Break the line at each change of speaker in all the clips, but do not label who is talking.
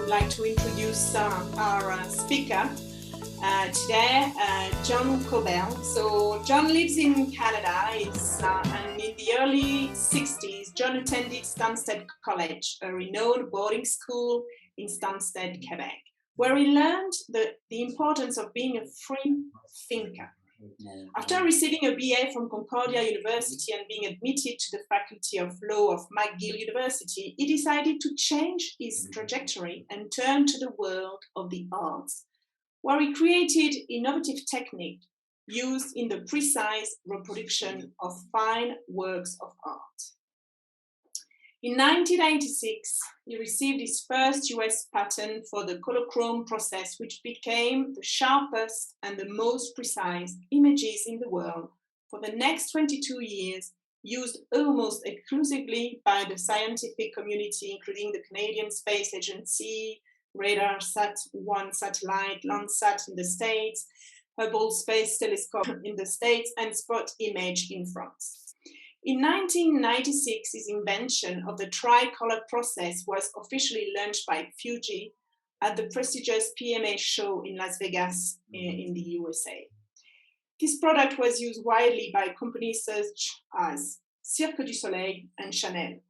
would like to introduce our speaker today, John Kobel. So John lives in Canada, and in the early 60s, John attended Stansted College, a renowned boarding school in Stansted, Quebec, where he learned the importance of being a free thinker. After receiving a BA from Concordia University and being admitted to the Faculty of Law of McGill University, he decided to change his trajectory and turn to the world of the arts, where he created innovative technique used in the precise reproduction of fine works of art. In 1996, he received his first US patent for the colochrome process, which became the sharpest and the most precise images in the world for the next 22 years, used almost exclusively by the scientific community, including the Canadian Space Agency, RadarSat-1 satellite, Landsat in the States, Hubble Space Telescope in the States, and Spot Image in France. In 1996, his invention of the tricolor process was officially launched by Fuji at the prestigious PMA show in Las Vegas in the USA. This product was used widely by companies such as Cirque du Soleil and Chanel.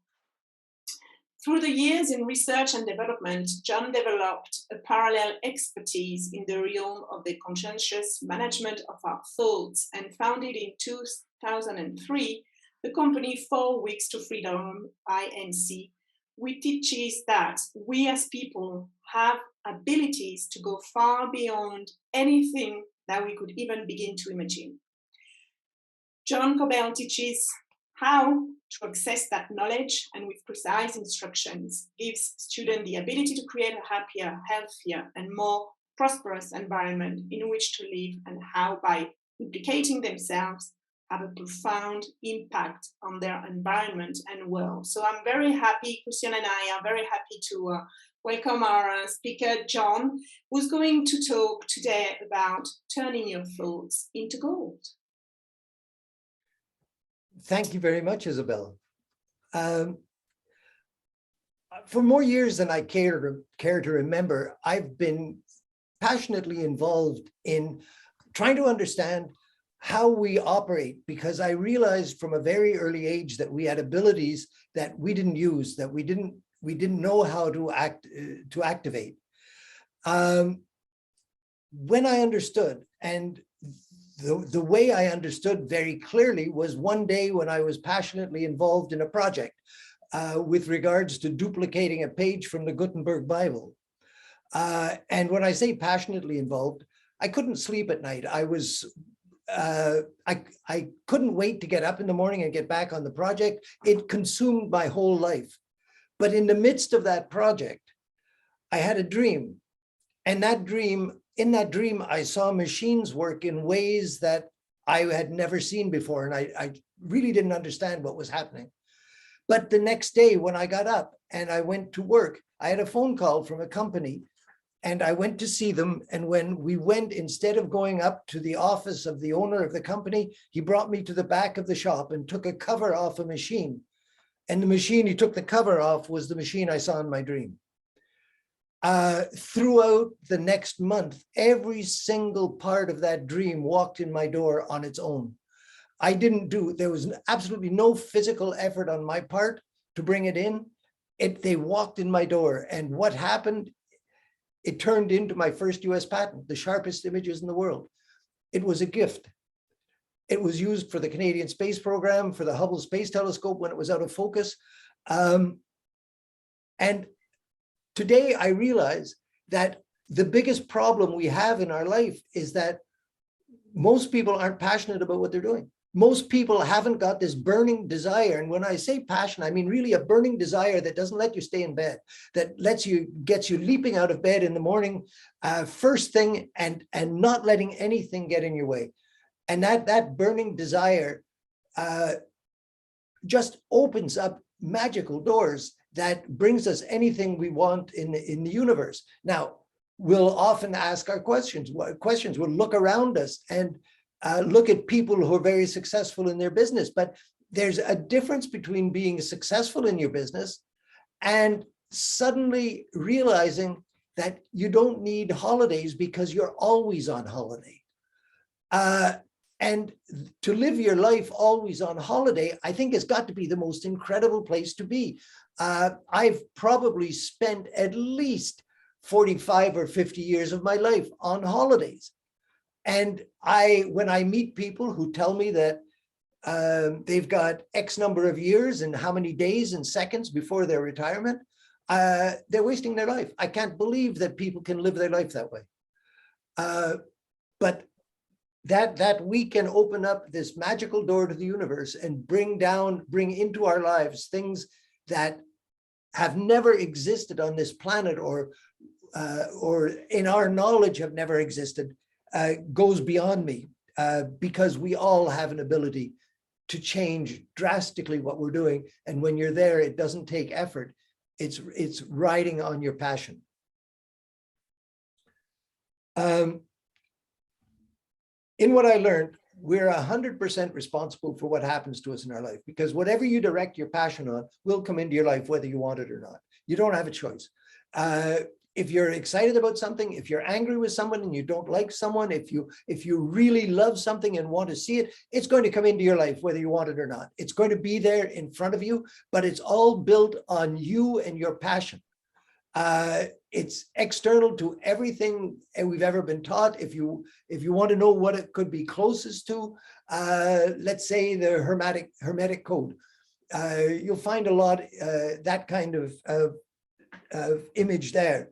Through the years in research and development, John developed a parallel expertise in the realm of the conscientious management of our thoughts and founded in 2003 the company 4 Weeks to Freedom, INC, which teaches that we as people have abilities to go far beyond anything that we could even begin to imagine. John Kobel teaches how to access that knowledge and with precise instructions gives students the ability to create a happier, healthier, and more prosperous environment in which to live, and how by implicating themselves have a profound impact on their environment and world. So I'm very happy, Christian and I are very happy to welcome our speaker, John, who's going to talk today about turning your thoughts into gold.
Thank you very much, Isabel. For more years than I care to remember, I've been passionately involved in trying to understand how we operate, because I realized from a very early age that we had abilities that we didn't use, that we didn't know how to activate. When I understood, and the way I understood very clearly was one day when I was passionately involved in a project with regards to duplicating a page from the Gutenberg Bible. And when I say passionately involved, I couldn't sleep at night. I couldn't wait to get up in the morning and get back on the project. It consumed my whole life. But in the midst of that project, I had a dream. And in that dream, I saw machines work in ways that I had never seen before. And I really didn't understand what was happening. But the next day when I got up and I went to work, I had a phone call from a company. And I went to see them. And when we went, instead of going up to the office of the owner of the company, he brought me to the back of the shop and took a cover off a machine. And the machine he took the cover off was the machine I saw in my dream. Throughout the next month, every single part of that dream walked in my door on its own. There was absolutely no physical effort on my part to bring it in. They walked in my door. And what happened? It turned into my first US patent, the sharpest images in the world. It was a gift. It was used for the Canadian Space Program, for the Hubble Space Telescope when it was out of focus. And today I realize that the biggest problem we have in our life is that most people aren't passionate about what they're doing. Most people haven't got this burning desire. And when I say passion, I mean really a burning desire that doesn't let you stay in bed, that gets you leaping out of bed in the morning, first thing, and not letting anything get in your way. And that burning desire just opens up magical doors that brings us anything we want in the universe. Now, we'll often ask our questions. We'll look around us and look at people who are very successful in their business, but there's a difference between being successful in your business and suddenly realizing that you don't need holidays because you're always on holiday. And to live your life always on holiday, I think has got to be the most incredible place to be. I've probably spent at least 45 or 50 years of my life on holidays. And when I meet people who tell me that they've got X number of years and how many days and seconds before their retirement, they're wasting their life. I can't believe that people can live their life that way. But that we can open up this magical door to the universe and bring into our lives things that have never existed on this planet, or in our knowledge have never existed, goes beyond me, because we all have an ability to change drastically what we're doing. And when you're there, it doesn't take effort. It's riding on your passion. In what I learned, we're 100% responsible for what happens to us in our life, because whatever you direct your passion on will come into your life, whether you want it or not. You don't have a choice. If you're excited about something, if you're angry with someone and you don't like someone, if you really love something and want to see it, it's going to come into your life, whether you want it or not. It's going to be there in front of you, but it's all built on you and your passion. It's external to everything we've ever been taught. If you want to know what it could be closest to, let's say the Hermetic code, you'll find a lot that kind of image there.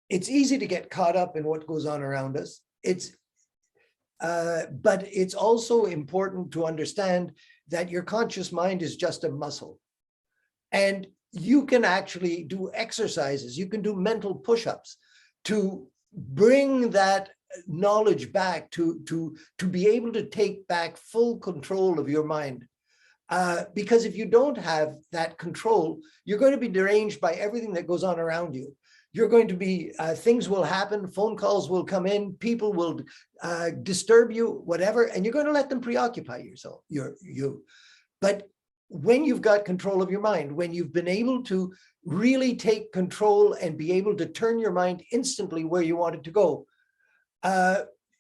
It's easy to get caught up in what goes on around us. But it's also important to understand that your conscious mind is just a muscle. And you can actually do exercises, you can do mental push-ups to bring that knowledge back, to be able to take back full control of your mind. Because if you don't have that control, you're going to be deranged by everything that goes on around you. You're going to be, things will happen, phone calls will come in, people will disturb you, whatever, and you're going to let them preoccupy you. But when you've got control of your mind, when you've been able to really take control and be able to turn your mind instantly where you want it to go,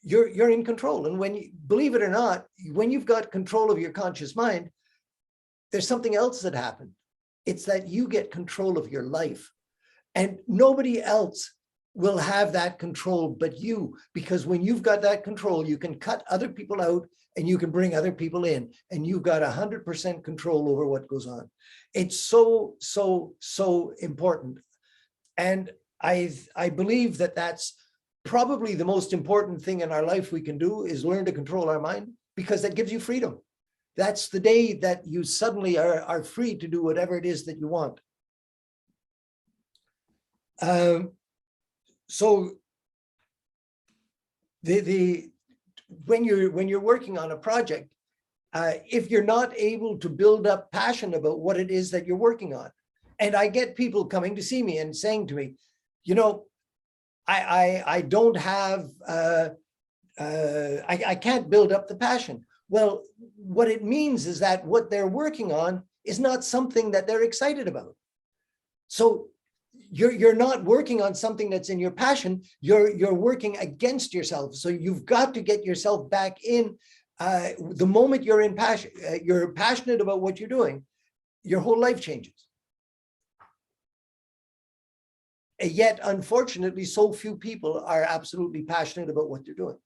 you're in control. And believe it or not, when you've got control of your conscious mind, there's something else that happened. It's that you get control of your life. And nobody else will have that control but you, because when you've got that control, you can cut other people out and you can bring other people in, and you've got 100% control over what goes on. It's so, so, so important. And I believe that that's probably the most important thing in our life we can do, is learn to control our mind, because that gives you freedom. That's the day that you suddenly are free to do whatever it is that you want. So when you're working on a project, if you're not able to build up passion about what it is that you're working on, and I get people coming to see me and saying to me, you know, I don't have, I can't build up the passion. Well, what it means is that what they're working on is not something that they're excited about. So you're not working on something that's in your passion, you're working against yourself. So you've got to get yourself back in. The moment you're in passion, you're passionate about what you're doing, your whole life changes. And yet, unfortunately, so few people are absolutely passionate about what they're doing.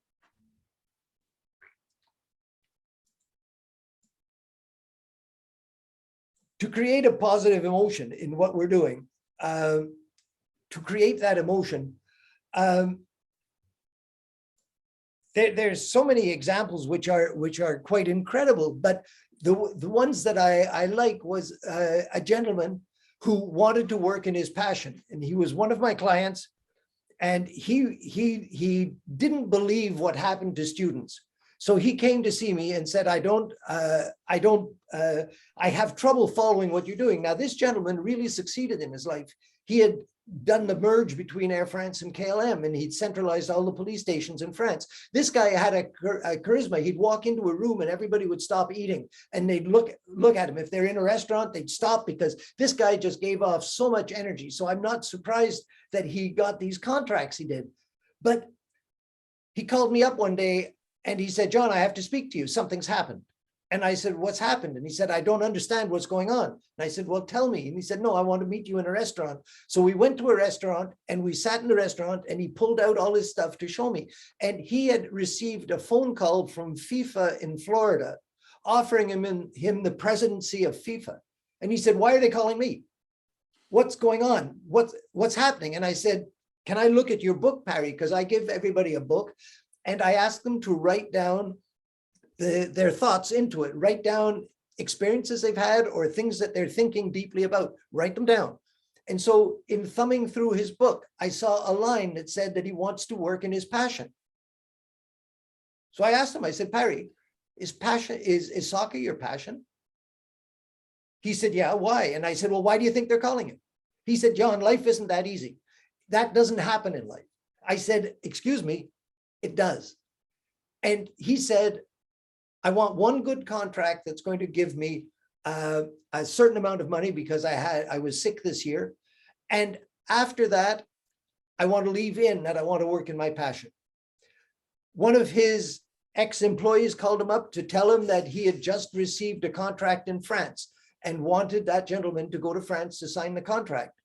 To create a positive emotion in what we're doing, to create that emotion, there's so many examples which are quite incredible, but the ones that I like was a gentleman who wanted to work in his passion, and he was one of my clients, and he didn't believe what happened to students. So he came to see me and said, I have trouble following what you're doing. Now, this gentleman really succeeded in his life. He had done the merge between Air France and KLM, and he'd centralized all the police stations in France. This guy had a charisma. He'd walk into a room and everybody would stop eating, and they'd look at him. If they're in a restaurant, they'd stop, because this guy just gave off so much energy. So I'm not surprised that he got these contracts he did. But he called me up one day and he said, John, I have to speak to you. Something's happened. And I said, what's happened? And he said, I don't understand what's going on. And I said, well, tell me. And he said, no, I want to meet you in a restaurant. So we went to a restaurant and we sat in the restaurant, and he pulled out all his stuff to show me. And he had received a phone call from FIFA in Florida offering him the presidency of FIFA. And he said, why are they calling me? What's going on? What's happening? And I said, can I look at your book, Parry? Because I give everybody a book, and I ask them to write down their thoughts into it, write down experiences they've had or things that they're thinking deeply about, write them down. And so in thumbing through his book, I saw a line that said that he wants to work in his passion. So I asked him, I said, Parry, is soccer your passion? He said, yeah, why? And I said, well, why do you think they're calling it? He said, John, life isn't that easy. That doesn't happen in life. I said, excuse me, it does. And he said, I want one good contract that's going to give me a certain amount of money, because I was sick this year. And after that, I want to leave in that I want to work in my passion. One of his ex-employees called him up to tell him that he had just received a contract in France and wanted that gentleman to go to France to sign the contract,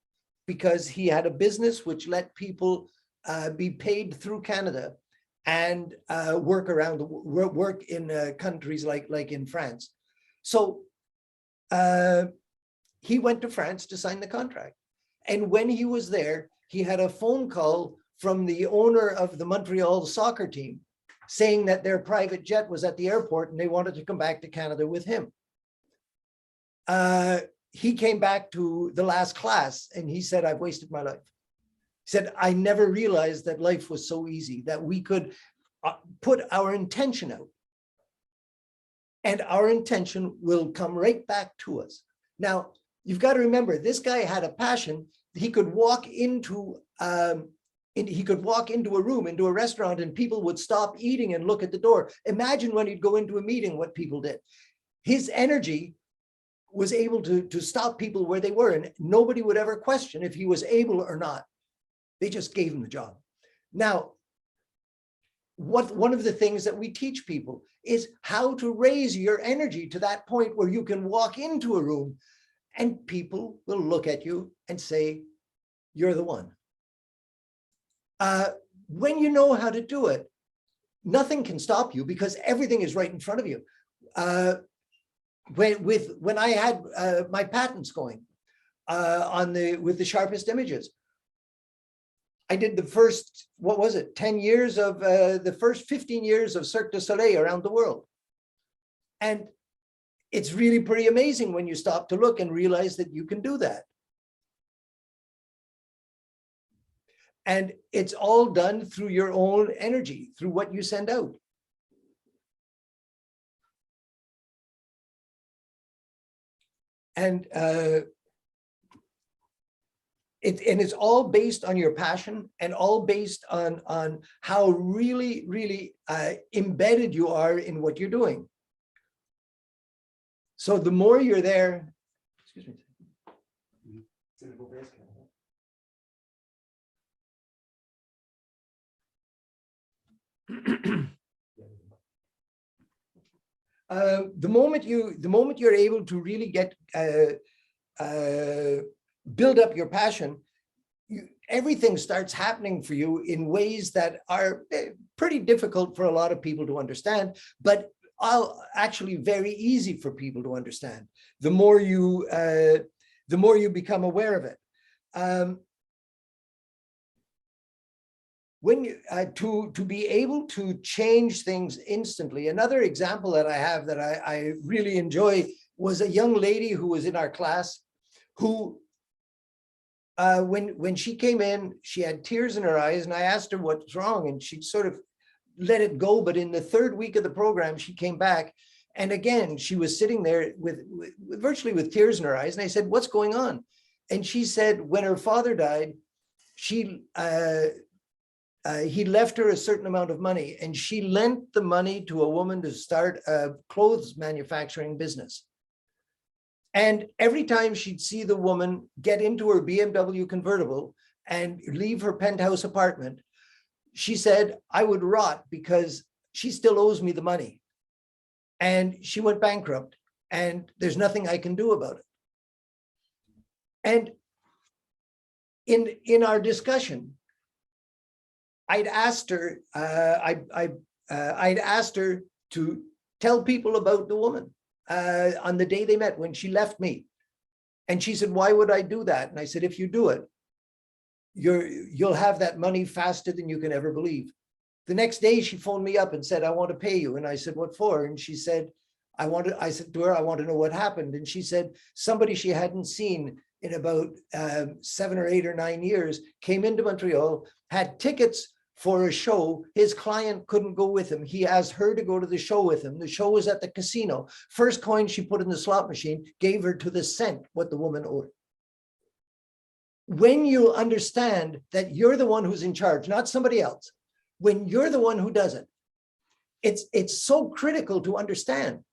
because he had a business which let people be paid through Canada and work in countries like in France. So he went to France to sign the contract. And when he was there, he had a phone call from the owner of the Montreal soccer team saying that their private jet was at the airport and they wanted to come back to Canada with him. He came back to the last class and he said, I've wasted my life. He said, I never realized that life was so easy, that we could put our intention out and our intention will come right back to us. Now, you've got to remember, this guy had a passion. He could walk into a room, into a restaurant, and people would stop eating and look at the door. Imagine when he'd go into a meeting, what people did. His energy was able to stop people where they were, and nobody would ever question if he was able or not. They just gave him the job. Now, one of the things that we teach people is how to raise your energy to that point where you can walk into a room and people will look at you and say, you're the one. When you know how to do it, nothing can stop you because everything is right in front of you. When I had my patents going with the sharpest images, I did the first, 10 years of the first 15 years of Cirque du Soleil around the world. And it's really pretty amazing when you stop to look and realize that you can do that. And it's all done through your own energy, through what you send out. And it's all based on your passion and all based on how really, really embedded you are in what you're doing. So the more you're there, excuse me. The moment you're able to really get build up your passion, everything starts happening for you in ways that are pretty difficult for a lot of people to understand, but actually very easy for people to understand. The more you become aware of it. When you to be able to change things instantly. Another example that I have that I really enjoy was a young lady who was in our class who when she came in, she had tears in her eyes, and I asked her what's wrong, and she sort of let it go. But in the third week of the program, she came back, and again she was sitting there with virtually with tears in her eyes, and I said, what's going on? And she said, when her father died, he left her a certain amount of money, and she lent the money to a woman to start a clothes manufacturing business. And every time she'd see the woman get into her BMW convertible and leave her penthouse apartment, she said, I would rot because she still owes me the money. And she went bankrupt, and there's nothing I can do about it. And in our discussion, I'd asked her, I'd asked her to tell people about the woman on the day they met when she left me. And she said, why would I do that? And I said, if you do it, you'll have that money faster than you can ever believe. The next day she phoned me up and said, I want to pay you. And I said, what for? And she said, I said to her, I want to know what happened. And she said, somebody she hadn't seen in about 7 or 8 or 9 years came into Montreal, had tickets for a show. His client couldn't go with him. He asked her to go to the show with him. The show was at the casino. First coin she put in the slot machine gave her to the cent what the woman owed. When you understand that you're the one who's in charge, not somebody else, when you're the one who does it, it's so critical to understand.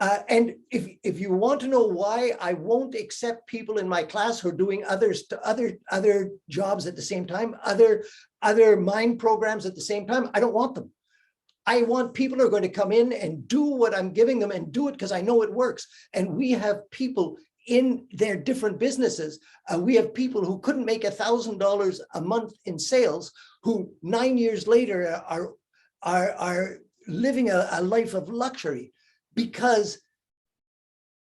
And if you want to know why I won't accept people in my class who are doing other jobs at the same time, other mind programs at the same time, I don't want them. I want people who are going to come in and do what I'm giving them and do it because I know it works. And we have people in their different businesses. We have people who couldn't make $1,000 a month in sales, who 9 years later are living a life of luxury because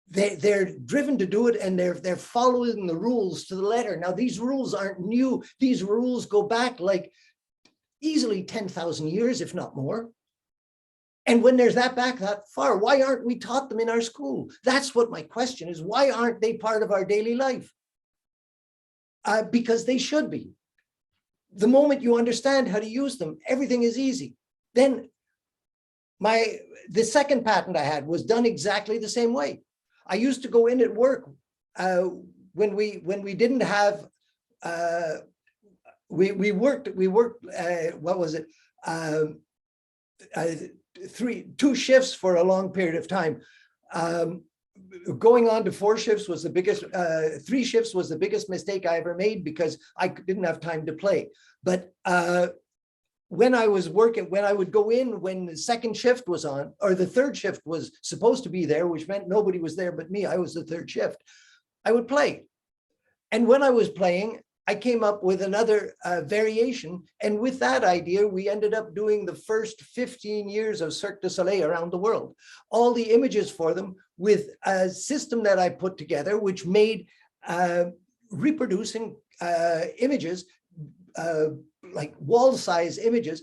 they're driven to do it, and they're following the rules to the letter. Now, these rules aren't new. These rules go back like easily 10,000 years, if not more. And when there's that far, why aren't we taught them in our school? That's what my question is. Why aren't they part of our daily life? Because they should be. The moment you understand how to use them, everything is easy. Then the second patent I had was done exactly the same way. I used to go in at work when we didn't have, we worked, what was it? 2 shifts for a long period of time. Going on to 4 shifts was the biggest, 3 shifts was the biggest mistake I ever made because I didn't have time to play. But when I was working, when I would go in when the second shift was on, or the third shift was supposed to be there, which meant nobody was there but me, I was the third shift, I would play. And when I was playing, I came up with another variation. And with that idea, we ended up doing the first 15 years of Cirque du Soleil around the world. All the images for them with a system that I put together, which made reproducing images, like wall-size images,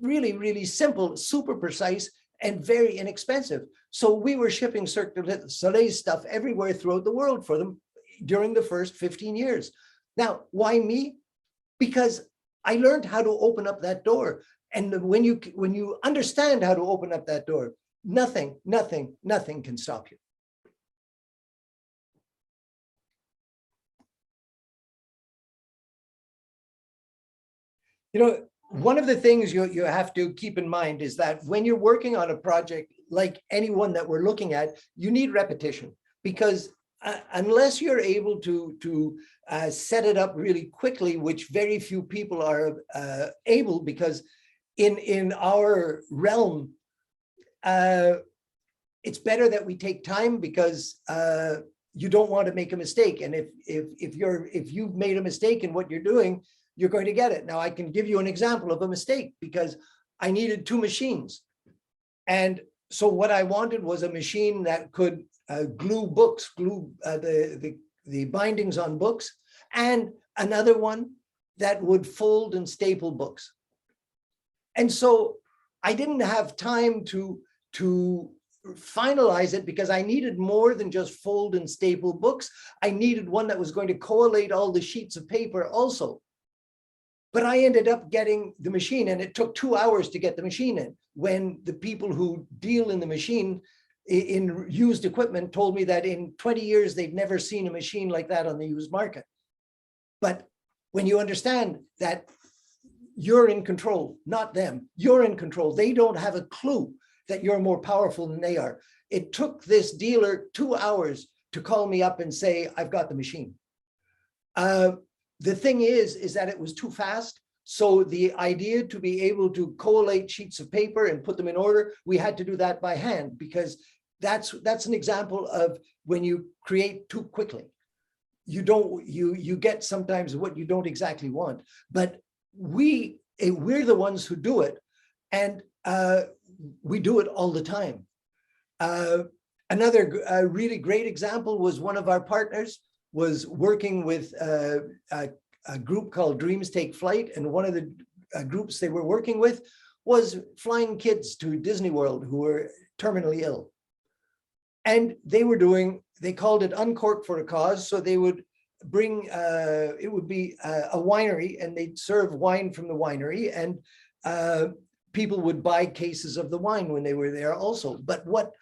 really, really simple, super precise, and very inexpensive. So we were shipping Cirque du Soleil stuff everywhere throughout the world for them during the first 15 years. Now, why me? Because I learned how to open up that door. And when you understand how to open up that door, nothing can stop you. You know, one of the things you have to keep in mind is that when you're working on a project like any one that we're looking at, you need repetition, because unless you're able to set it up really quickly, which very few people are able, because in our realm, it's better that we take time, because you don't want to make a mistake. And if you've made a mistake in what you're doing, you're going to get it. Now, I can give you an example of a mistake, because I needed 2 machines. And so what I wanted was a machine that could glue books, glue the bindings on books, and another one that would fold and staple books. And so I didn't have time to finalize it, because I needed more than just fold and staple books. I needed one that was going to collate all the sheets of paper also. But I ended up getting the machine, and it took 2 hours to get the machine in, when the people who deal in the machine in used equipment told me that in 20 years, they'd never seen a machine like that on the used market. But when you understand that you're in control, not them, you're in control. They don't have a clue that you're more powerful than they are. It took this dealer 2 hours to call me up and say, I've got the machine. The thing is that it was too fast. So the idea to be able to collate sheets of paper and put them in order, we had to do that by hand, because that's an example of when you create too quickly. You get sometimes what you don't exactly want, but we're the ones who do it, and we do it all the time. Another really great example was one of our partners was working with a group called Dreams Take Flight, and one of the groups they were working with was flying kids to Disney World who were terminally ill. And they called it Uncork for a Cause. So they would bring, it would be a winery, and they'd serve wine from the winery, and people would buy cases of the wine when they were there also. But what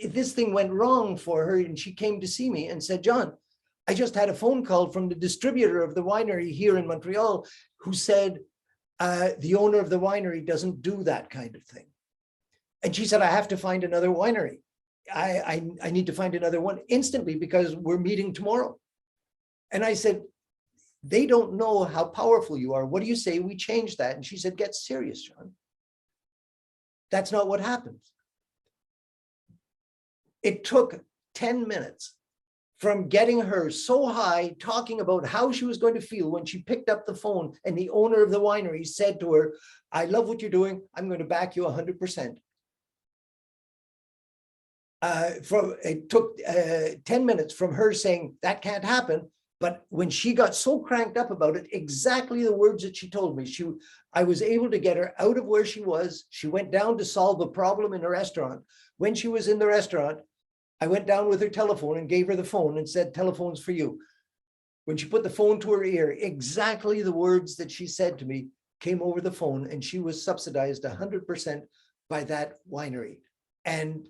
this thing went wrong for her, and she came to see me and said, John, I just had a phone call from the distributor of the winery here in Montreal, who said the owner of the winery doesn't do that kind of thing. And she said, I have to find another winery. I need to find another one instantly, because we're meeting tomorrow. And I said, they don't know how powerful you are. What do you say we change that? And she said, get serious, John. That's not what happens. It took 10 minutes from getting her so high, talking about how she was going to feel when she picked up the phone and the owner of the winery said to her, I love what you're doing. I'm going to back you 100%. It took 10 minutes from her saying that can't happen. But when she got so cranked up about it, exactly the words that she told me, I was able to get her out of where she was. She went down to solve a problem in a restaurant. When she was in the restaurant, I went down with her telephone and gave her the phone and said, telephone's for you. When she put the phone to her ear, exactly the words that she said to me came over the phone, and she was subsidized 100% by that winery. And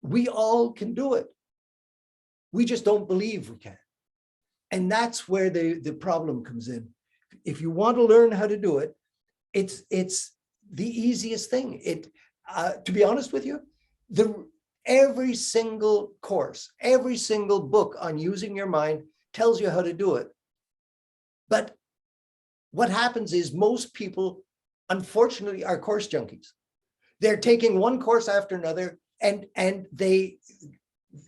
we all can do it. We just don't believe we can. And that's where the problem comes in. If you want to learn how to do it, it's the easiest thing. To be honest with you, every single course, every single book on using your mind tells you how to do it. But what happens is most people, unfortunately, are course junkies. They're taking one course after another, and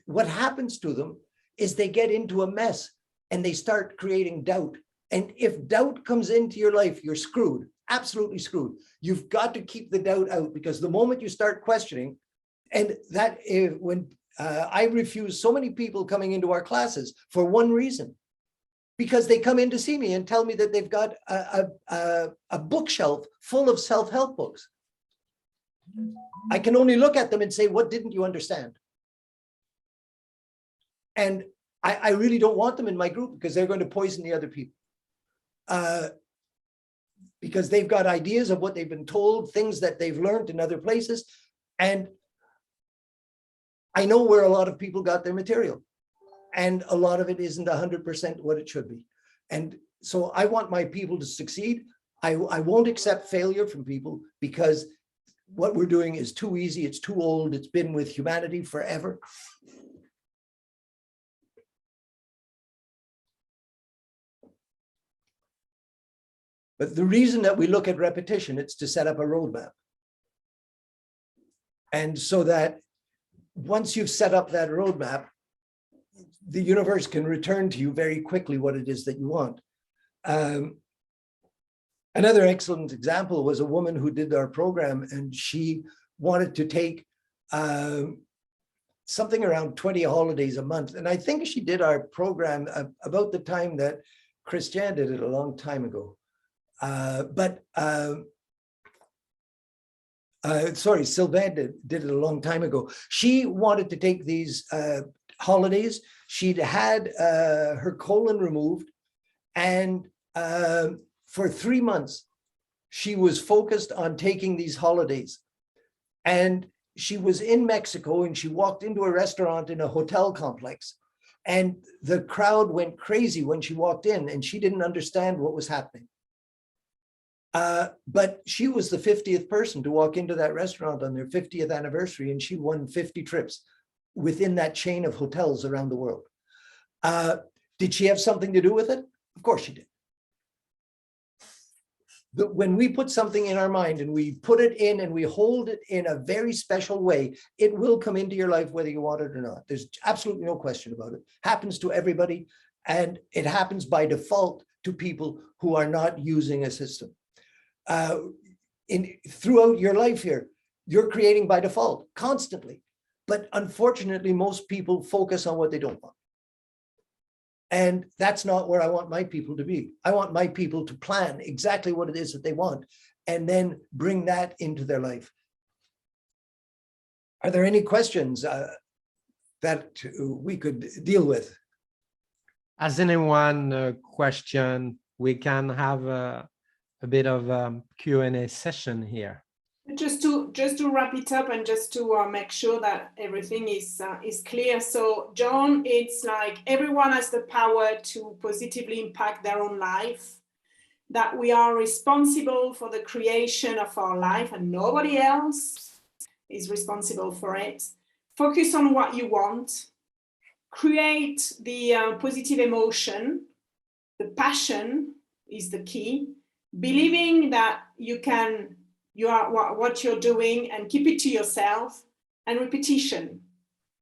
what happens to them is they get into a mess and they start creating doubt. And if doubt comes into your life, you're screwed, absolutely screwed. You've got to keep the doubt out, because the moment you start questioning, and that when I refuse so many people coming into our classes for one reason, because they come in to see me and tell me that they've got a bookshelf full of self-help books. I can only look at them and say, what didn't you understand? And I really don't want them in my group, because they're going to poison the other people. Because they've got ideas of what they've been told, things that they've learned in other places. And I know where a lot of people got their material, and a lot of it isn't 100% what it should be. And so I want my people to succeed. I won't accept failure from people, because what we're doing is too easy. It's too old. It's been with humanity forever. But the reason that we look at repetition, it's to set up a roadmap. And so that once you've set up that roadmap, the universe can return to you very quickly what it is that you want. Another excellent example was a woman who did our program, and she wanted to take something around 20 holidays a month. And I think she did our program about the time that Christian did it a long time ago. Sorry, Sylvain did it a long time ago. She wanted to take these holidays. She'd had her colon removed, and for 3 months, she was focused on taking these holidays. And she was in Mexico, and she walked into a restaurant in a hotel complex, And the crowd went crazy when she walked in, and she didn't understand what was happening. But she was the 50th person to walk into that restaurant on their 50th anniversary, and she won 50 trips within that chain of hotels around the world. Did she have something to do with it? Of course she did. When we put something in our mind and we put it in and we hold it in a very special way, it will come into your life whether you want it or not. There's absolutely no question about it. Happens to everybody, and it happens by default to people who are not using a system. Throughout your life here, you're creating by default constantly. But unfortunately, most people focus on what they don't want. And that's not where I want my people to be. I want my people to plan exactly what it is that they want and then bring that into their life. Are there any questions that we could deal with?
Has anyone a question? We can have a bit of Q&A session here.
Just to wrap it up and just to make sure that everything is clear. So John, it's like everyone has the power to positively impact their own life, that we are responsible for the creation of our life and nobody else is responsible for it. Focus on what you want, create the positive emotion, the passion is the key, believing that you are what you're doing, and keep it to yourself, and repetition.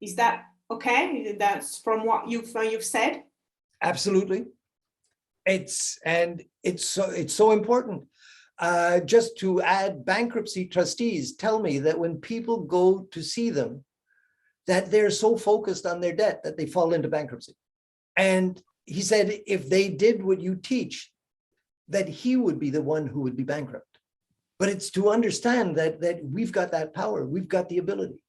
Is that okay? That's from what you've said? Absolutely.
It's so important. Just to add, bankruptcy trustees tell me that when people go to see them, that they're so focused on their debt that they fall into bankruptcy. And he said, if they did what you teach, that he would be the one who would be bankrupt. But it's to understand that we've got that power, we've got the ability.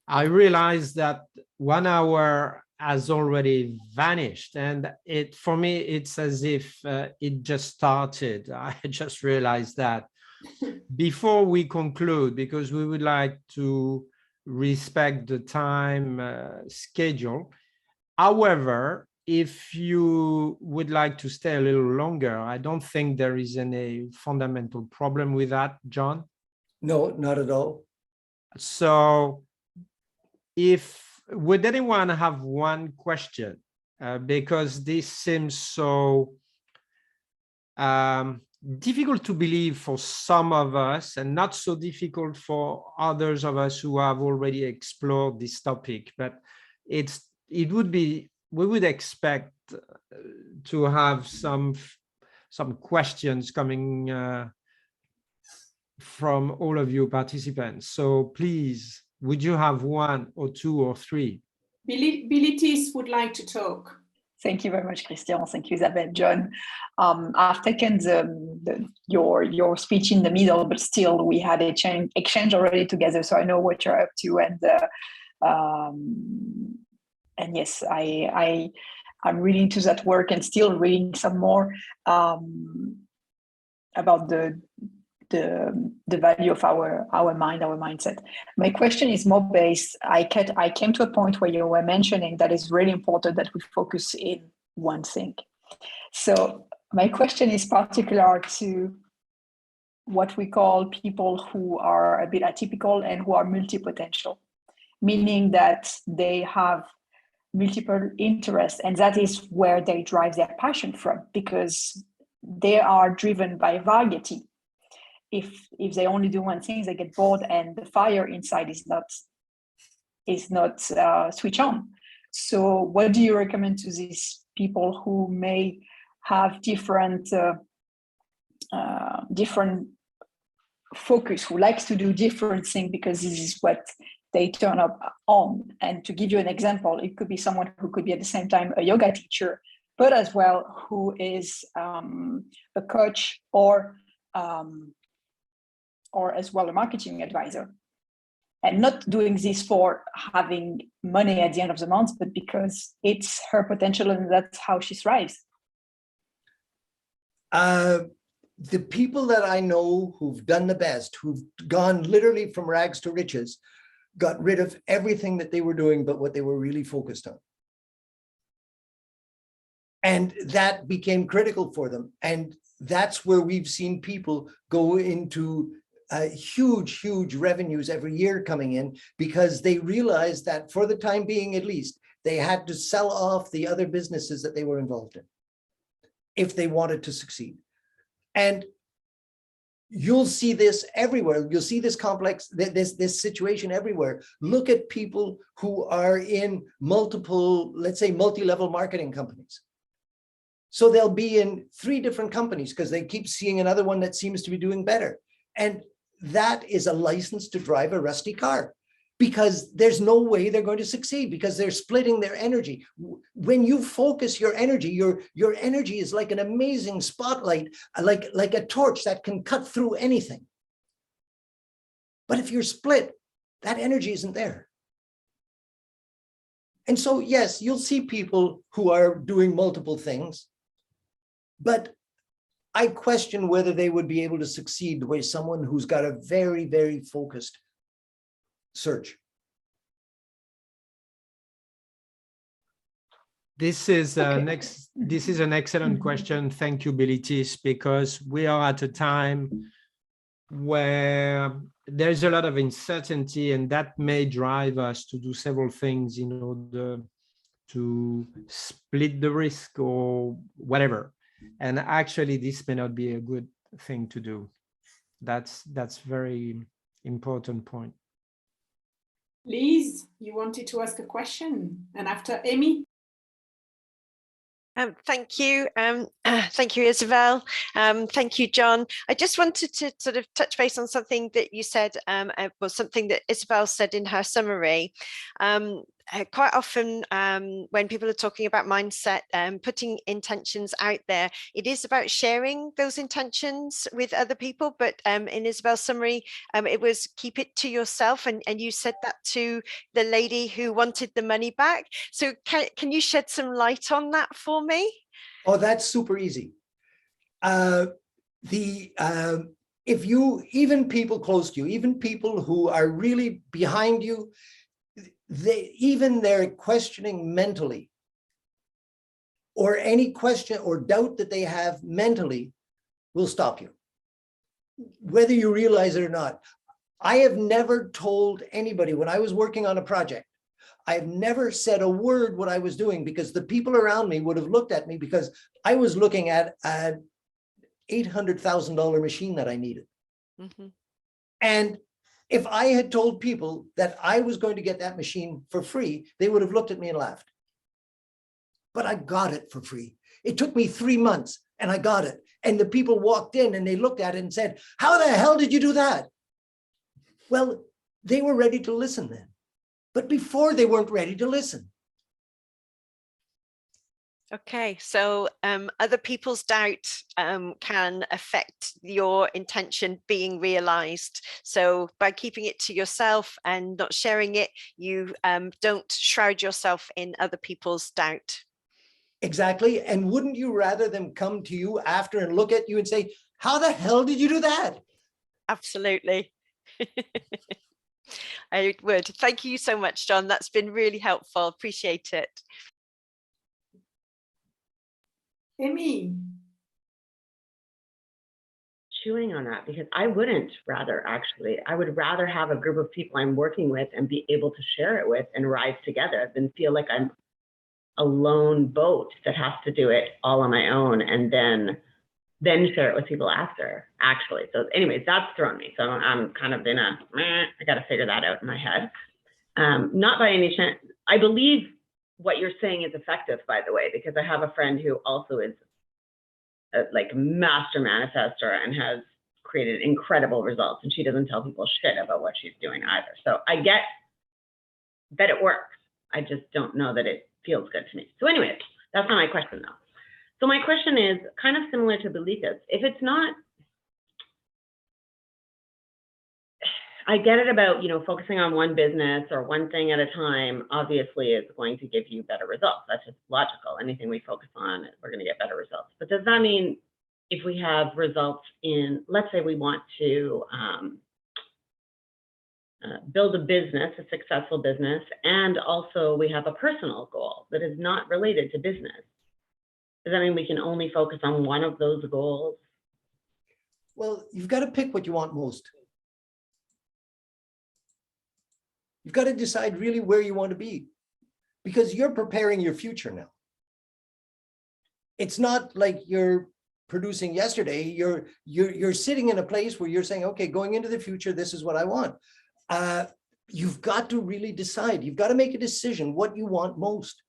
I realized that 1 hour has already vanished, and for me, it's as if it just started. I just realized that. Before we conclude, because we would like to respect the time schedule. However, if you would like to stay a little longer, I don't think there is any fundamental problem with that, John.
No, not at all.
So would anyone have one question? Because this seems so difficult to believe for some of us and not so difficult for others of us who have already explored this topic, but we would expect to have some questions coming from all of you participants. So please, would you have one or two or three?
Bilitis would like to talk.
Thank you very much, Christian. Thank you, Isabelle. John, I've taken your speech in the middle, but still we had a exchange already together, so I know what you're up to. And yes, I'm really into that work and still reading some more about the value of our mind, our mindset. My question is more based. I came to a point where you were mentioning that it's really important that we focus in one thing. So my question is particular to what we call people who are a bit atypical and who are multipotential, meaning that they have multiple interests, and that is where they drive their passion from, because they are driven by variety. If they only do one thing, they get bored, and the fire inside is not switch on. So, what do you recommend to these people who may have different focus, who likes to do different things because this is what they turn up on? And to give you an example, it could be someone who could be at the same time a yoga teacher, but as well who is a coach or as well a marketing advisor, and not doing this for having money at the end of the month, but because it's her potential and that's how she thrives.
The people that I know who've done the best, who've gone literally from rags to riches, got rid of everything that they were doing but what they were really focused on. And that became critical for them. And that's where we've seen people go into huge, huge revenues every year coming in, because they realized that for the time being, at least, they had to sell off the other businesses that they were involved in if they wanted to succeed. And you'll see this everywhere. You'll see this complex, this situation everywhere. Look at people who are in multiple, let's say, multi-level marketing companies. So they'll be in 3 different companies because they keep seeing another one that seems to be doing better. And that is a license to drive a rusty car, because there's no way they're going to succeed, because they're splitting their energy. When you focus your energy, your energy is like an amazing spotlight, like a torch that can cut through anything. But if you're split, that energy isn't there. And so, yes, you'll see people who are doing multiple things, but I question whether they would be able to succeed the way someone who's got a very, very focused search.
This is an excellent question. Thank you, Bilitis, because we are at a time where there's a lot of uncertainty, and that may drive us to do several things in order to split the risk or whatever. And actually, this may not be a good thing to do. That's very important point.
Liz, you wanted to ask a question, and after Amy.
Thank you. Thank you, Isabel. Thank you, John. I just wanted to sort of touch base on something that you said, well, something that Isabel said in her summary. Quite often when people are talking about mindset, putting intentions out there, it is about sharing those intentions with other people. But in Isabel's summary, it was keep it to yourself. And you said that to the lady who wanted the money back. So can you shed some light on that for me?
Oh, that's super easy. If you, even people close to you, even people who are really behind you, they're questioning mentally, or any question or doubt that they have mentally will stop you, whether you realize it or not. I have never told anybody when I was working on a project, I've never said a word what I was doing, because the people around me would have looked at me, because I was looking at an $800,000 machine that I needed. Mm-hmm. And if I had told people that I was going to get that machine for free, they would have looked at me and laughed. But I got it for free. It took me 3 months and I got it. And the people walked in and they looked at it and said, "How the hell did you do that?" Well, they were ready to listen then. But before, they weren't ready to listen.
Okay, so other people's doubt can affect your intention being realized. So by keeping it to yourself and not sharing it, you don't shroud yourself in other people's doubt. Exactly.
And wouldn't you rather them come to you after and look at you and say, "How the hell did you do that?"
Absolutely. I would. Thank you so much, John. That's been really helpful. Appreciate it.
Amy.
Chewing on that, because I wouldn't rather, actually. I would rather have a group of people I'm working with and be able to share it with and rise together than feel like I'm a lone boat that has to do it all on my own and then share it with people after, actually. So anyways, that's thrown me. So I'm kind of in a, I got to figure that out in my head. Not by any chance. I believe what you're saying is effective, by the way, because I have a friend who also is a master manifestor and has created incredible results, and she doesn't tell people shit about what she's doing either. So I get that it works. I just don't know that it feels good to me. So anyways, that's not my question though. So my question is kind of similar to Belika's. If it's not, I get it about, focusing on one business or one thing at a time, obviously is going to give you better results. That's just logical. Anything we focus on, we're going to get better results. But does that mean if we have results in, let's say we want to build a business, a successful business, and also we have a personal goal that is not related to business, Does that mean we can only focus on one of those goals?
Well, you've got to pick what you want most. You've got to decide really where you want to be, because you're preparing your future now. It's not like you're producing yesterday. You're sitting in a place where you're saying, okay, going into the future, this is what I want. You've got to really decide. You've got to make a decision what you want most.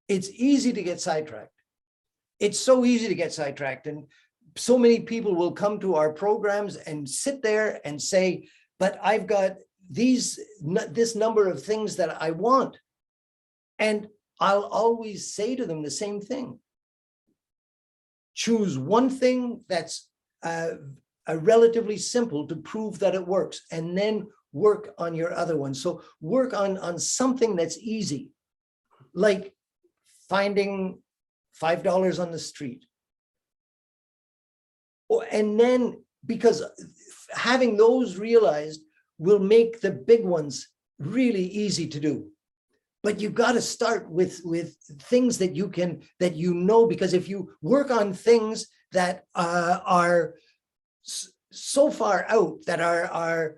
It's easy to get sidetracked. It's so easy to get sidetracked. And so many people will come to our programs and sit there and say, but I've got this number of things that I want. And I'll always say to them the same thing. Choose one thing that's relatively simple to prove that it works, and then work on your other one. So work on something that's easy, like finding $5 on the street. And then, because having those realized will make the big ones really easy to do. But you've got to start with things that you can, that you know, because if you work on things that are so far out, that are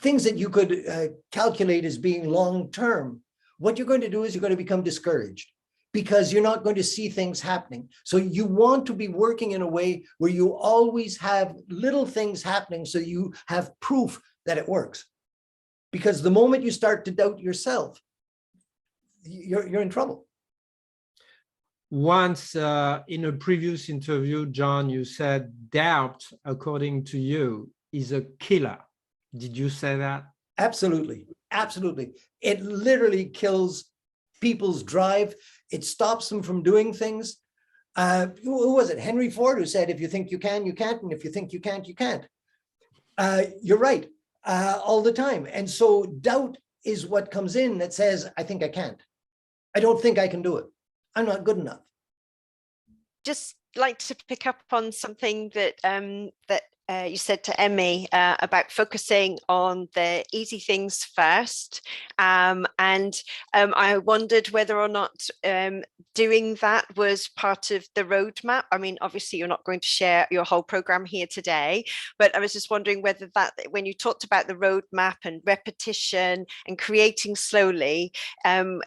things that you could calculate as being long-term, what you're going to do is you're going to become discouraged, because you're not going to see things happening. So you want to be working in a way where you always have little things happening, so you have proof that it works. Because the moment you start to doubt yourself, you're in trouble.
Once in a previous interview, John, you said doubt, according to you, is a killer. Did you say that?
Absolutely. Absolutely. It literally kills people's drive. It stops them from doing things. Who was it? Henry Ford, who said, if you think you can, you can't. And if you think you can't, you can't. You're right. All the time. And so doubt is what comes in that says, I think I can't. I don't think I can do it. I'm not good enough.
Just like to pick up on something that you said to Emmy about focusing on the easy things first. I wondered whether or not doing that was part of the roadmap. I mean, obviously, you're not going to share your whole program here today, but I was just wondering whether that, when you talked about the roadmap and repetition and creating slowly,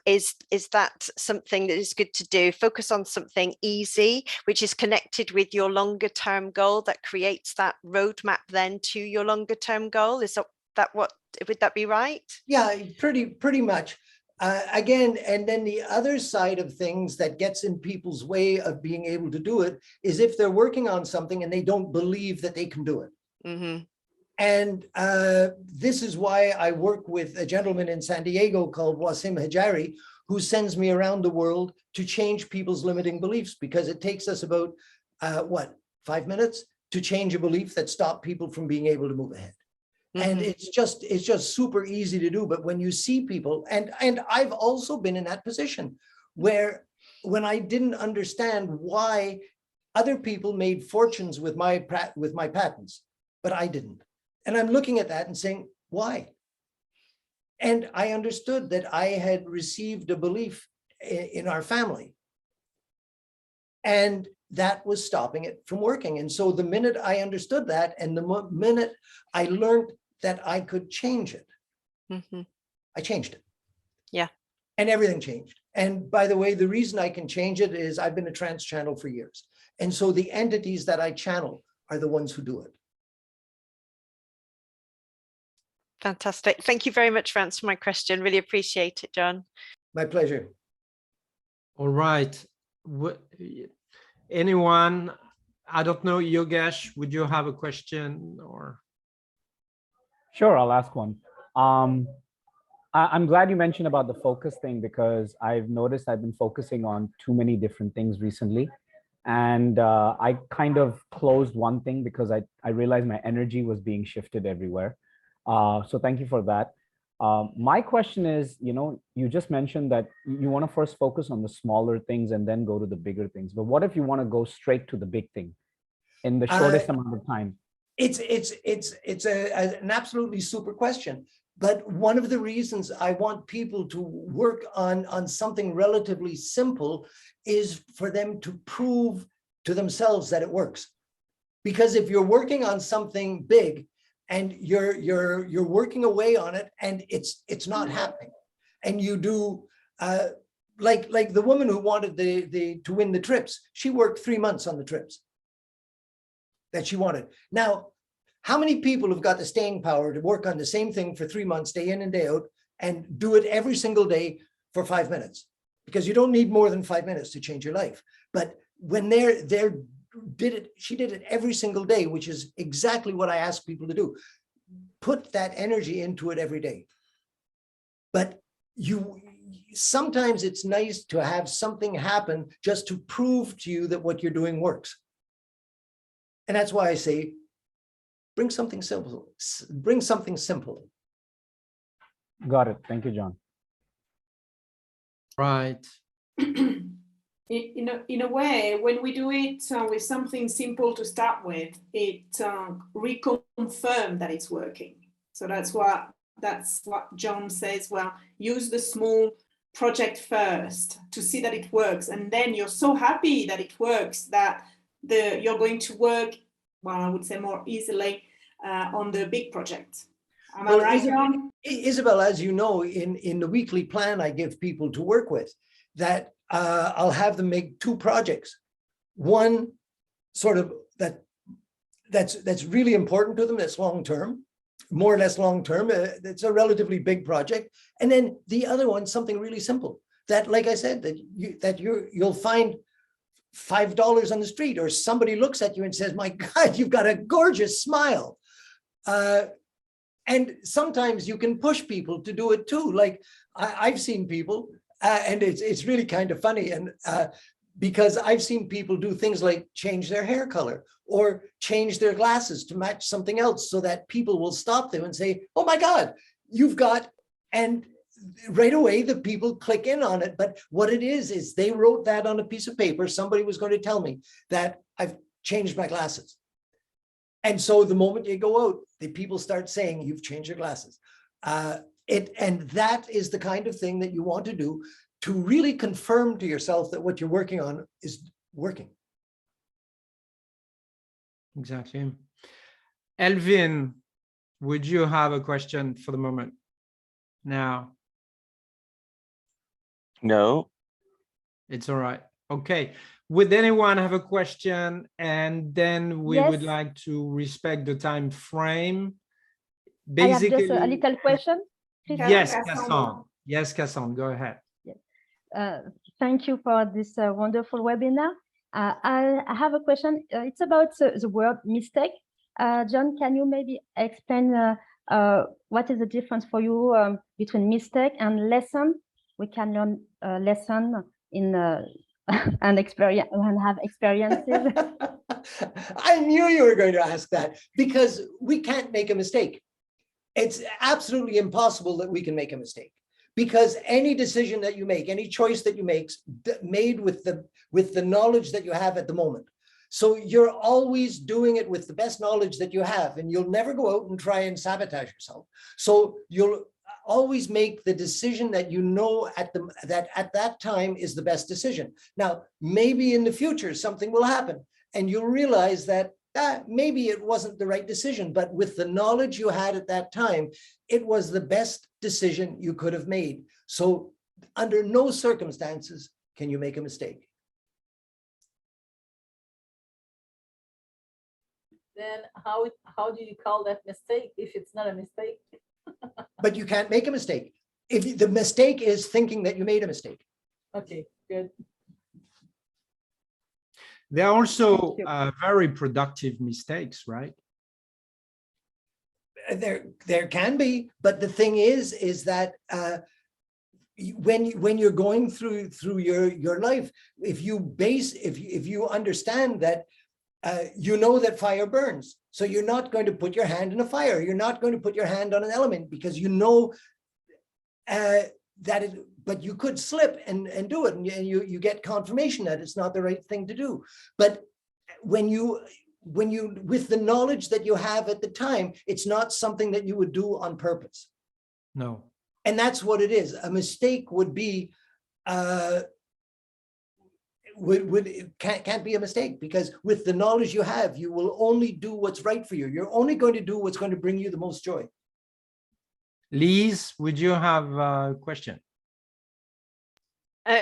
is that something that is good to do? Focus on something easy, which is connected with your longer term goal, that creates that roadmap then to your longer term goal. Is that what, would that be right?
Yeah, pretty much. Again, and then the other side of things that gets in people's way of being able to do it is if they're working on something and they don't believe that they can do it. Mm-hmm. And this is why I work with a gentleman in San Diego called Wasim Hajari, who sends me around the world to change people's limiting beliefs, because it takes us about 5 minutes to change a belief that stops people from being able to move ahead. Mm-hmm. And it's just super easy to do. But when you see people, and I've also been in that position where when I didn't understand why other people made fortunes with my patents, but I didn't. And I'm looking at that and saying, why? And I understood that I had received a belief in our family, and that was stopping it from working. And so the minute I understood that, and the minute I learned that I could change it, mm-hmm. I changed it.
Yeah.
And everything changed. And by the way, the reason I can change it is I've been a trance channel for years. And so the entities that I channel are the ones who do it.
Fantastic. Thank you very much for answering my question. Really appreciate it, John.
My pleasure.
All right. Anyone? I don't know, Yogesh, would you have a question or?
Sure, I'll ask one. I'm glad you mentioned about the focus thing, because I've noticed I've been focusing on too many different things recently. And I kind of closed one thing because I realized my energy was being shifted everywhere. So thank you for that. My question is, you just mentioned that you want to first focus on the smaller things and then go to the bigger things. But what if you want to go straight to the big thing in the shortest amount of time?
It's an absolutely super question, But one of the reasons I want people to work on something relatively simple is for them to prove to themselves that it works. Because if you're working on something big and you're working away on it and it's not happening, and you do like the woman who wanted to win the trips, she worked 3 months on the trips that she wanted. Now, how many people have got the staying power to work on the same thing for 3 months, day in and day out, and do it every single day for 5 minutes? Because you don't need more than 5 minutes to change your life. But when she did it every single day, which is exactly what I ask people to do. Put that energy into it every day. But sometimes it's nice to have something happen just to prove to you that what you're doing works. And that's why I say, bring something simple. Bring something simple.
Got it. Thank you, John.
Right.
In a way, when we do it with something simple to start with, it reconfirms that it's working. So that's what John says. Well, use the small project first to see that it works, and then you're so happy that it works that you're going to work, well, I would say more easily on the big project. Am I right, John?
Isabel, as you know, in the weekly plan I give people to work with, that I'll have them make 2 projects. One sort of that's really important to them, that's long-term, more or less long-term. It's a relatively big project. And then the other one, something really simple that, like I said, you'll find $5 on the street, or somebody looks at you and says, my God, you've got a gorgeous smile. And sometimes you can push people to do it too. Like I've seen people, and it's really kind of funny, and because I've seen people do things like change their hair color or change their glasses to match something else, so that people will stop them and say, oh my God, you've got, and right away the people click in on it. But what it is they wrote that on a piece of paper. Somebody was going to tell me that I've changed my glasses. And so the moment you go out, the people start saying, you've changed your glasses. And that is the kind of thing that you want to do to really confirm to yourself that what you're working on is working.
Exactly. Elvin, would you have a question for the moment now?
No.
It's all right. Okay. Would anyone have a question? And then we would like to respect the time frame. Basically,
I have just a little question.
Yes, Casson. Yes, Casson, go ahead.
Yes. Thank you for this wonderful webinar. I have a question. It's about the word mistake. John, can you maybe explain what is the difference for you between mistake and lesson? We can learn lesson in and experience and have experiences.
I knew you were going to ask that, because we can't make a mistake. It's absolutely impossible that we can make a mistake, because any decision that you make, any choice that you make, made with the knowledge that you have at the moment. So you're always doing it with the best knowledge that you have, and you'll never go out and try and sabotage yourself. So you'll always make the decision that you know at that time is the best decision. Now, maybe in the future, something will happen and you'll realize that maybe it wasn't the right decision, but with the knowledge you had at that time, it was the best decision you could have made. So under no circumstances can you make a mistake.
Then how do you call that mistake if it's not a mistake?
But you can't make a mistake. If the mistake is thinking that you made a mistake.
Okay, good.
There are also very productive mistakes, right?
There can be, but the thing is that when you're going through your life, if you understand that you know that fire burns, so you're not going to put your hand in a fire. You're not going to put your hand on an element, because you know that it, but you could slip and do it, and you get confirmation that it's not the right thing to do. But when you with the knowledge that you have at the time, it's not something that you would do on purpose.
No.
And that's what it is. A mistake would be, can't be a mistake, because with the knowledge you have, you will only do what's right for you. You're only going to do what's going to bring you the most joy.
Lise, would you have a question?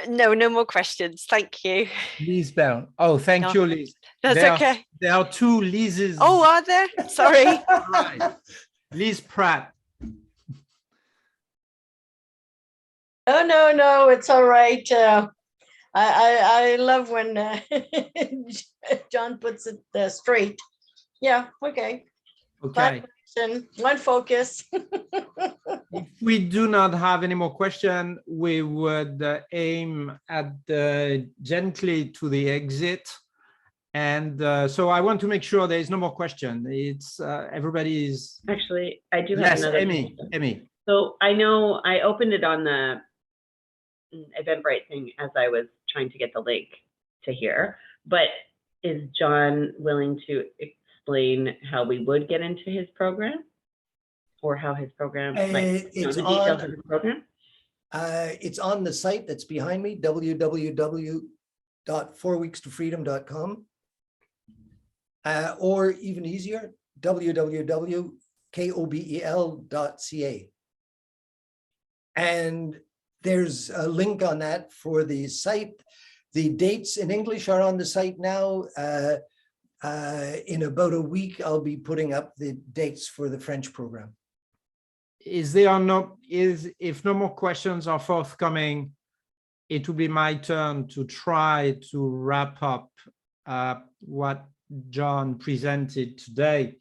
No, no more questions. Thank you.
Lise Bell. Oh, thank
No,
you, Lise.
That's okay.
There are two Lises.
Oh, are there? Sorry.
Right. Lise Pratt.
Oh, no, it's all right. I love when John puts it straight. Yeah, okay.
Okay.
One focus.
If we do not have any more questions, we would aim at gently to the exit. And so I want to make sure there is no more question. It's everybody is.
Actually, I do have another question.
Emmy.
So I know I opened it on the Eventbrite thing as I was trying to get the link to here, but is John willing to explain how we would get into his program, or how his program, like, the details of his program?
It's on the site that's behind me, www.4weekstofreedom.com, or even easier, www.kobel.ca. And there's a link on that for the site. The dates in English are on the site now. In about a week, I'll be putting up the dates for the French program.
If no more questions are forthcoming, it will be my turn to try to wrap up what John presented today.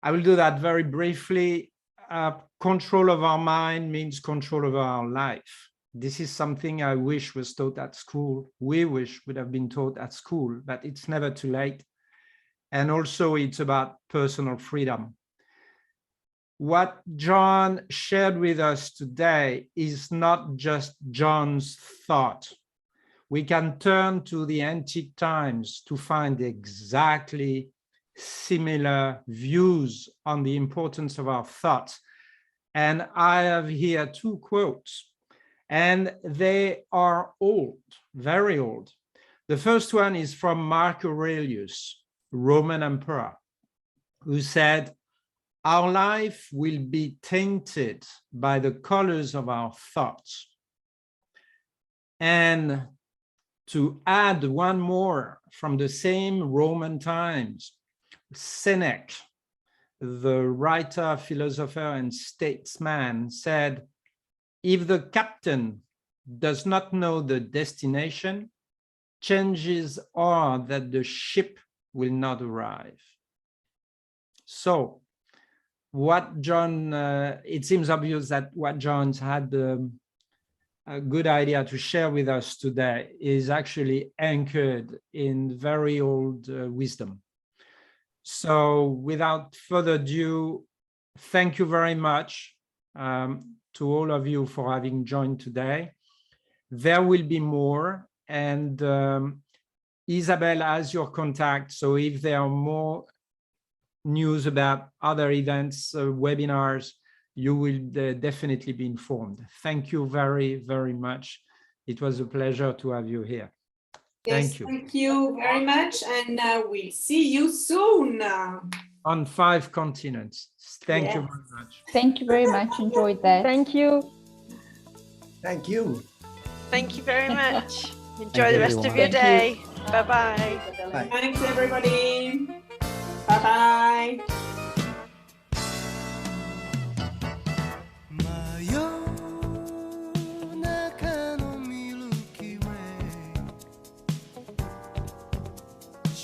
I will do that very briefly. Control of our mind means control of our life. This is something I wish was taught at school. We wish would have been taught at school, but it's never too late. And also it's about personal freedom. What John shared with us today is not just John's thought. We can turn to the antique times to find exactly similar views on the importance of our thoughts. And I have here two quotes, and they are old, very old. The first one is from Mark Aurelius, Roman emperor, who said, "Our life will be tainted by the colors of our thoughts." And to add one more from the same Roman times, Seneca, the writer, philosopher, and statesman, said, "If the captain does not know the destination, chances are that the ship will not arrive." So what John, it seems obvious that what John's had a good idea to share with us today is actually anchored in very old wisdom. So without further ado, thank you very much to all of you for having joined today. There will be more, and Isabel has your contact. So if there are more news about other events, webinars, you will definitely be informed. Thank you very, very much. It was a pleasure to have you here.
Yes, thank you very much, and we'll see you soon.
On 5 continents. Thank you very much.
Thank you very much. Enjoyed that.
Thank you.
Thank you.
Thank you very much. Enjoy the rest of your day. Bye-bye.
Bye.
Thanks, everybody. Bye-bye.
真夜中のミルキーウェイ